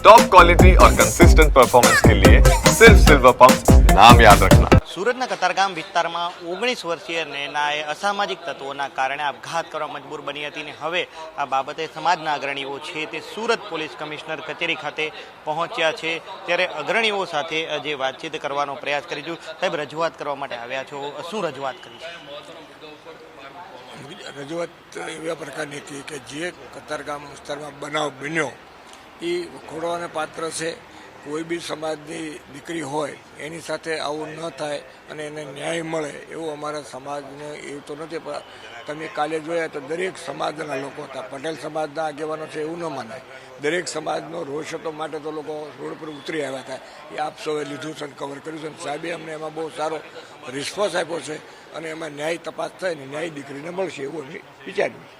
Top quality और consistent performance के लिए सिर्फ सिल्वर पंप नाम याद रखना। સુરતના કતારગામ વિસ્તારમાં 19 વર્ષીય નયનાએ અસામાજિક તત્વોના કારણે આપઘાત કરવા મજબૂર બની હતી ને હવે આ બાબતે સમાજના અગ્રણીઓ છે તે સુરત પોલીસ કમિશનર કચેરી ખાતે પહોંચ્યા છે। ત્યારે અગ્રણીઓ સાથે જે વાતચીત કરવાનો પ્રયાસ કરીશું। સાહેબ, રજૂઆત કરવા માટે આવ્યા છો, શું રજૂઆત કરી છે? રજૂઆત એવા પ્રકારની હતી કે જે કતારગામ વિસ્તારમાં બનાવ બન્યો એ વખોડવાને પાત્ર છે। કોઈ બી સમાજની દીકરી હોય એની સાથે આવું ન થાય અને એને ન્યાય મળે એવું અમારા સમાજને એવું તો નથી, પણ તમે કાલે જોયા તો દરેક સમાજના લોકો હતા। પટેલ સમાજના આગેવાનો છે એવું ન માનાય, દરેક સમાજનો રોષ હતો માટે તો લોકો રોડ પર ઉતરી આવ્યા હતા। એ આપ સૌએ લીધું છે, કવર કર્યું છે અને સાહેબે અમને એમાં બહુ સારો રિસ્પોન્સ આપ્યો છે અને એમાં ન્યાય તપાસ થાય ને ન્યાય દીકરીને મળશે એવું અમે વિચાર્યું છે।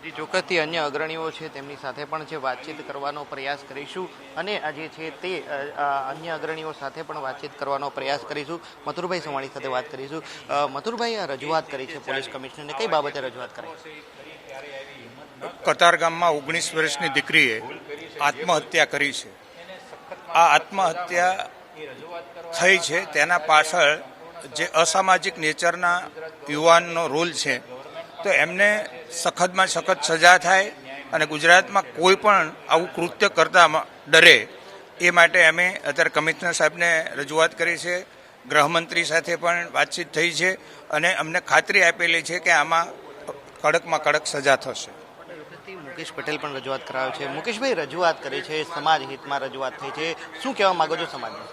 જે ચોક્કસથી અન્ય અગ્રણીઓ છે તેમની સાથે પણ જે વાતચીત કરવાનો પ્રયાસ કરીશું અને આ જે છે તે અન્ય અગ્રણીઓ સાથે પણ વાતચીત કરવાનો પ્રયાસ કરીશું। મથુરભાઈ સોમાણી સાથે વાત કરીશું। મથુરભાઈ, આ રજૂઆત કરી છે પોલીસ કમિશનરને, કઈ બાબતે રજૂઆત કરી? કતારગામમાં 19 વર્ષની દીકરીએ આત્મહત્યા કરી છે। આ આત્મહત્યા થઈ છે તેના પાછળ જે અસામાજિક નેચરના યુવાનનો રોલ છે, તો એમને સખતમાં સખત સજા થાય અને ગુજરાતમાં કોઈ પણ આવું કૃત્ય કરતા ડરે એ માટે અમે અત્યારે કમિશનર સાહેબને રજૂઆત કરી છે। ગૃહમંત્રી સાથે પણ વાતચીત થઈ છે અને અમને ખાતરી આપેલી છે કે આમાં કડકમાં કડક સજા થશે। મુકેશ પટેલ પણ રજૂઆત કરાયો છે। મુકેશભાઈ, રજૂઆત કરી છે, સમાજ હિતમાં રજૂઆત થઈ છે, શું કહેવા માંગો છો સમાજને?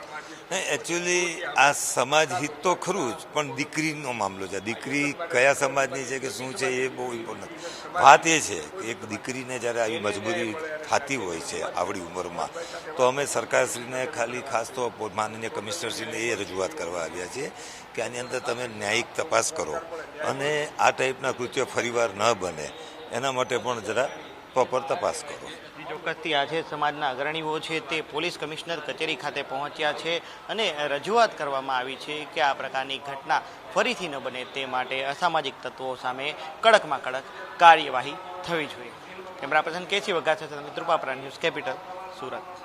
એકચ્યુઅલી આ સમાજ હિત તો ખરું જ, પણ દીકરીનો મામલો છે। દીકરી કયા સમાજની છે કે શું છે એ બહુ ઇમ્પોર્ટન્ટ વાત એ છે કે એક દીકરીને જ્યારે આવી મજબૂરી થતી હોય છે આવડી ઉંમરમાં, તો અમે સરકારશ્રીને ખાસ તો માનનીય કમિશનરશ્રીને એ રજૂઆત કરવા આવ્યા છીએ કે આની અંદર તમે ન્યાયિક તપાસ કરો અને આ ટાઈપના કૃત્યો ફરીવાર ન બને એના માટે પણ જરા પ્રોપર તપાસ કરો। ચોક્કસથી આજે સમાજના અગ્રણીઓ છે તે પોલીસ કમિશનર કચેરી ખાતે પહોંચ્યા છે અને રજૂઆત કરવામાં આવી છે કે આ પ્રકારની ઘટના ફરીથી ન બને તે માટે અસામાજિક તત્વો સામે કડકમાં કડક કાર્યવાહી થવી જોઈએ। કેમેરા પર્સન કેસી વઘાસ સાથે મિત્રુપા ન્યૂઝ કેપિટલ, સુરત।